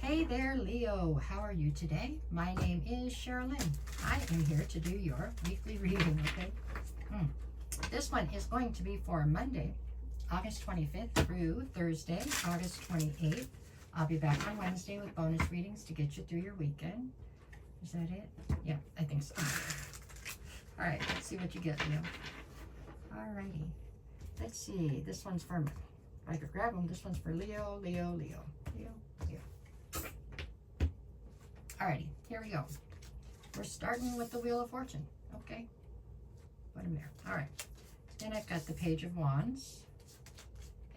Hey there, Leo. How are you today? My name is Sherilyn. I am here to do your weekly reading, okay? This one is going to be for Monday, August 25th through Thursday, August 28th. I'll be back on Wednesday with bonus readings to get you through your weekend. Is that it? Yeah, I think so. All right, let's see what you get, Leo. All righty. Let's see. This one's for, if I could grab them, this one's for Leo, Leo, Leo, Leo, Leo. Alrighty, here we go. We're starting with the Wheel of Fortune. Okay. Put them there. Alright. Then I've got the Page of Wands.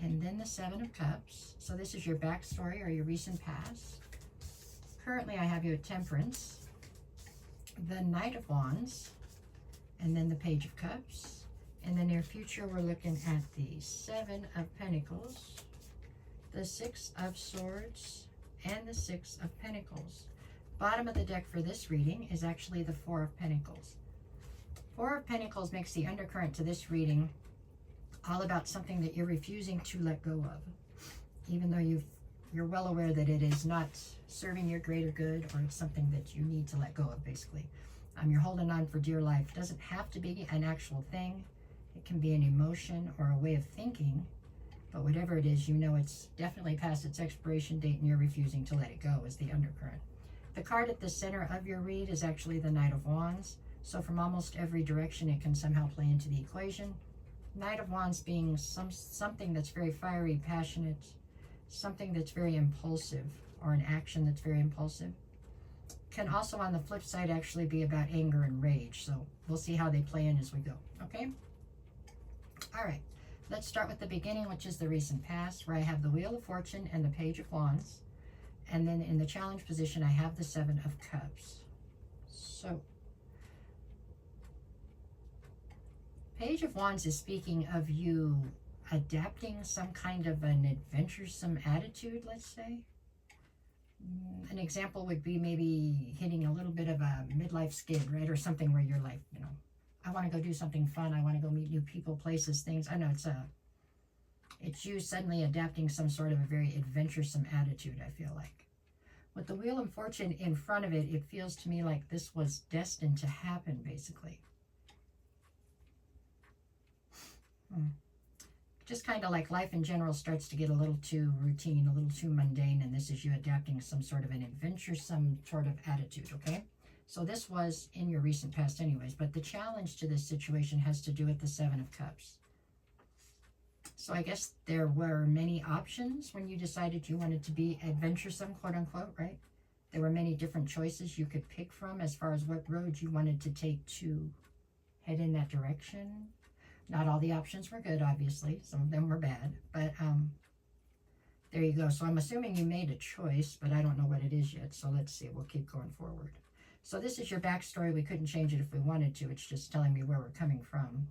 And then the Seven of Cups. So this is your backstory or your recent past. Currently I have you at Temperance. The Knight of Wands. And then the Page of Cups. In the near future we're looking at the Seven of Pentacles. The Six of Swords. And the Six of Pentacles. Bottom of the deck for this reading is actually the Four of Pentacles. Four of Pentacles makes the undercurrent to this reading all about something that you're refusing to let go of, even though you're well aware that it is not serving your greater good, or it's something that you need to let go of, basically. You're holding on for dear life. It doesn't have to be an actual thing. It can be an emotion or a way of thinking, but whatever it is, you know it's definitely past its expiration date and you're refusing to let it go is the undercurrent. The card at the center of your read is actually the Knight of Wands. So from almost every direction, it can somehow play into the equation. Knight of Wands being something that's very fiery, passionate, something that's very impulsive, or an action that's very impulsive. Can also, on the flip side, actually be about anger and rage. So we'll see how they play in as we go. Okay? All right. Let's start with the beginning, which is the recent past, where I have the Wheel of Fortune and the Page of Wands. And then in the challenge position, I have the Seven of Cups. So, Page of Wands is speaking of you adapting some kind of an adventuresome attitude, let's say. An example would be maybe hitting a little bit of a midlife skid, right? Or something where you're like, you know, I want to go do something fun. I want to go meet new people, places, things. I know it's you suddenly adapting some sort of a very adventuresome attitude, I feel like. With the Wheel of Fortune in front of it, it feels to me like this was destined to happen, basically. Just kind of like life in general starts to get a little too routine, a little too mundane, and this is you adapting some sort of an adventuresome sort of attitude, okay? So this was in your recent past anyways, but the challenge to this situation has to do with the Seven of Cups. So I guess there were many options when you decided you wanted to be adventuresome, quote unquote, right? There were many different choices you could pick from as far as what road you wanted to take to head in that direction. Not all the options were good, obviously. Some of them were bad, but there you go. So I'm assuming you made a choice, but I don't know what it is yet. So let's see. We'll keep going forward. So this is your backstory. We couldn't change it if we wanted to. It's just telling me where we're coming from.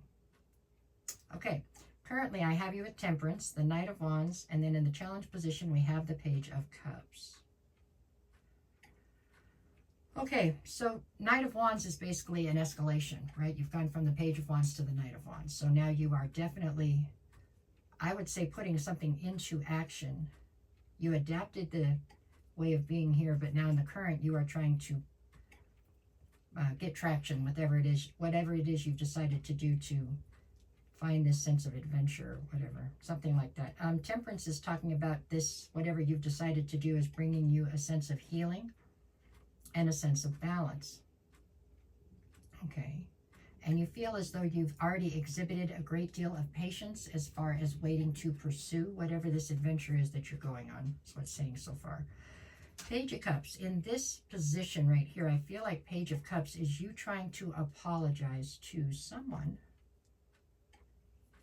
Okay. Currently, I have you at Temperance, the Knight of Wands, and then in the challenge position, we have the Page of Cups. Okay, so Knight of Wands is basically an escalation, right? You've gone from the Page of Wands to the Knight of Wands. So now you are definitely, I would say, putting something into action. You adapted the way of being here, but now in the current, you are trying to get traction with whatever it is you've decided to do to find this sense of adventure, or whatever, something like that. Temperance is talking about this, whatever you've decided to do is bringing you a sense of healing and a sense of balance. Okay. And you feel as though you've already exhibited a great deal of patience as far as waiting to pursue whatever this adventure is that you're going on. That's what it's saying so far. Page of Cups. In this position right here, I feel like Page of Cups is you trying to apologize to someone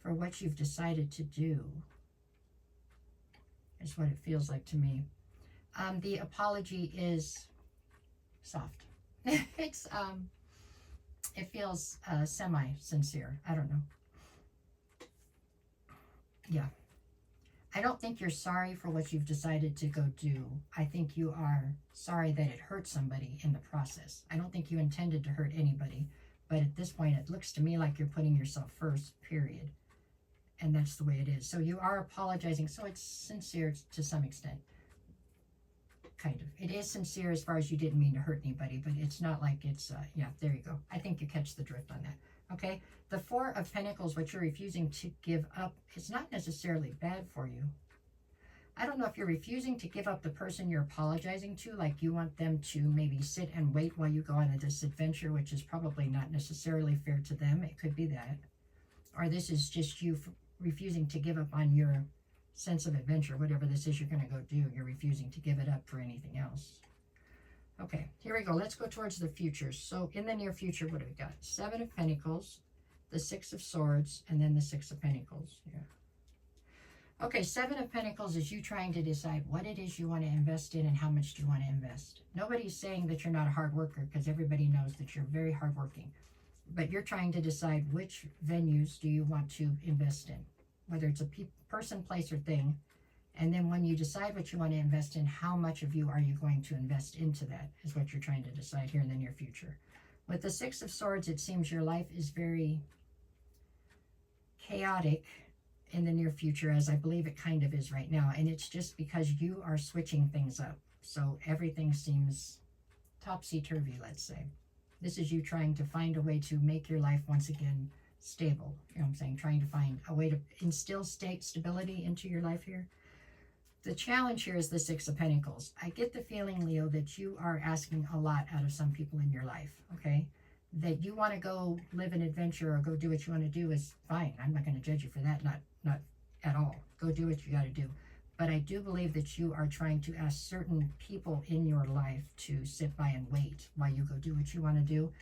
for what you've decided to do, is what it feels like to me. The apology is soft. It's it feels semi-sincere. I don't know. Yeah. I don't think you're sorry for what you've decided to go do. I think you are sorry that it hurt somebody in the process. I don't think you intended to hurt anybody, but at this point it looks to me like you're putting yourself first, period. And that's the way it is. So you are apologizing. So it's sincere to some extent. kind of. It is sincere as far as you didn't mean to hurt anybody, but it's not like it's, yeah, there you go. I think you catch the drift on that. Okay, the Four of Pentacles, what you're refusing to give up, it's not necessarily bad for you. I don't know if you're refusing to give up the person you're apologizing to, like you want them to maybe sit and wait while you go on this adventure, which is probably not necessarily fair to them. It could be that. Or this is just you refusing to give up on your sense of adventure, whatever this is you're going to go do. You're refusing to give it up for anything else. Okay, here we go. Let's go towards the future. So in the near future, what do we got? Seven of Pentacles, the Six of Swords, and then the Six of Pentacles. Yeah. Okay, Seven of Pentacles is you trying to decide what it is you want to invest in and how much do you want to invest. Nobody's saying that you're not a hard worker, because everybody knows that you're very hardworking. But you're trying to decide which venues do you want to invest in, whether it's a person, place, or thing. And then when you decide what you want to invest in, how much of you are you going to invest into that is what you're trying to decide here in the near future. With the Six of Swords, it seems your life is very chaotic in the near future, as I believe it kind of is right now. And it's just because you are switching things up. So everything seems topsy-turvy, let's say. This is you trying to find a way to make your life once again stable. You know what I'm saying? Trying to find a way to instill stability into your life here. The challenge here is the Six of Pentacles. I get the feeling, Leo, that you are asking a lot out of some people in your life, okay? That you want to go live an adventure or go do what you want to do is fine. I'm not going to judge you for that, not at all. Go do what you got to do. But I do believe that you are trying to ask certain people in your life to sit by and wait while you go do what you want to do.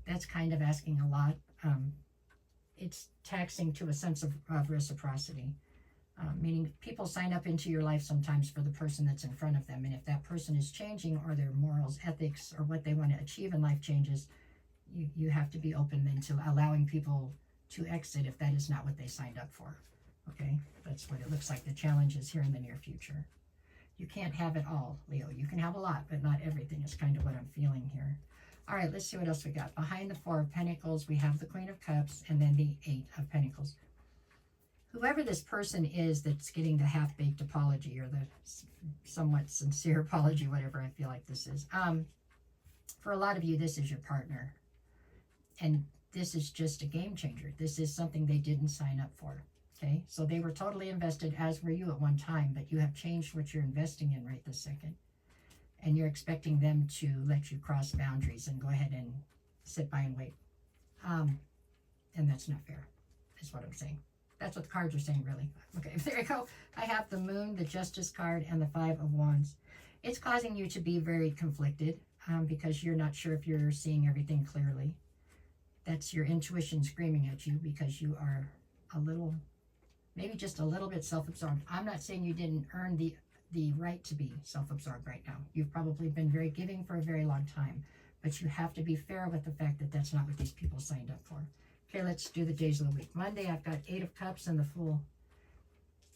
That's kind of asking a lot. It's taxing to a sense of reciprocity. Meaning people sign up into your life sometimes for the person that's in front of them. And if that person is changing or their morals, ethics, or what they want to achieve in life changes, you have to be open then to allowing people to exit if that is not what they signed up for. Okay, that's what it looks like the challenge is here in the near future. You can't have it all, Leo. You can have a lot, but not everything is kind of what I'm feeling here. All right, let's see what else we got. Behind the Four of Pentacles, we have the Queen of Cups and then the Eight of Pentacles. Whoever this person is that's getting the half-baked apology or the somewhat sincere apology, whatever I feel like this is. For a lot of you, this is your partner. And this is just a game changer. This is something they didn't sign up for. Okay, so they were totally invested, as were you at one time, but you have changed what you're investing in right this second. And you're expecting them to let you cross boundaries and go ahead and sit by and wait. And that's not fair, is what I'm saying. That's what the cards are saying, really. Okay, there you go. I have the Moon, the Justice card, and the Five of Wands. It's causing you to be very conflicted because you're not sure if you're seeing everything clearly. That's your intuition screaming at you because you are a little, maybe just a little bit self-absorbed. I'm not saying you didn't earn the right to be self-absorbed right now. You've probably been very giving for a very long time, but you have to be fair with the fact that that's not what these people signed up for. Okay, let's do the days of the week. Monday, I've got Eight of Cups and the Fool.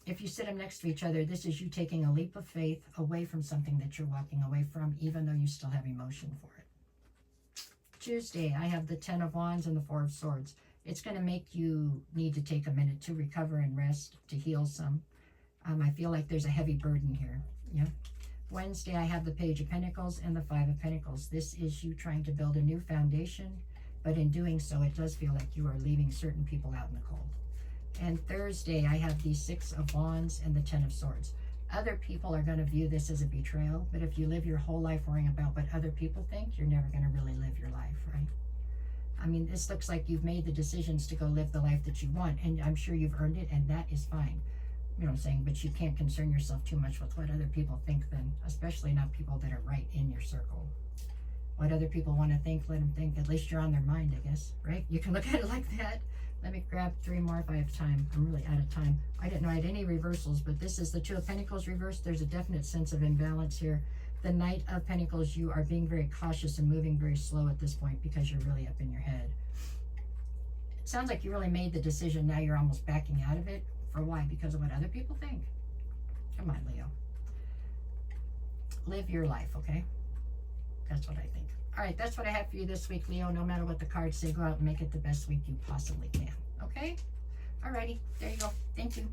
If you sit them next to each other, this is you taking a leap of faith away from something that you're walking away from, even though you still have emotion for it. Tuesday, I have the Ten of Wands and the Four of Swords. It's going to make you need to take a minute to recover and rest, to heal some. I feel like there's a heavy burden here. Yeah. Wednesday, I have the Page of Pentacles and the Five of Pentacles. This is you trying to build a new foundation, but in doing so, it does feel like you are leaving certain people out in the cold. And Thursday, I have the Six of Wands and the Ten of Swords. Other people are going to view this as a betrayal, but if you live your whole life worrying about what other people think, you're never going to really live your life, right? I mean, this looks like you've made the decisions to go live the life that you want, and I'm sure you've earned it, and that is fine. You know what I'm saying? But you can't concern yourself too much with what other people think then, especially not people that are right in your circle. What other people want to think, let them think. At least you're on their mind, I guess, right? You can look at it like that. Let me grab 3 more if I have time. I'm really out of time. I didn't know I had any reversals, but this is the Two of Pentacles reversed. There's a definite sense of imbalance here. The Knight of Pentacles, you are being very cautious and moving very slow at this point because you're really up in your head. It sounds like you really made the decision. Now you're almost backing out of it. For why? Because of what other people think. Come on, Leo. Live your life, okay? That's what I think. All right, that's what I have for you this week, Leo. No matter what the cards say, go out and make it the best week you possibly can. Okay? All righty. There you go. Thank you.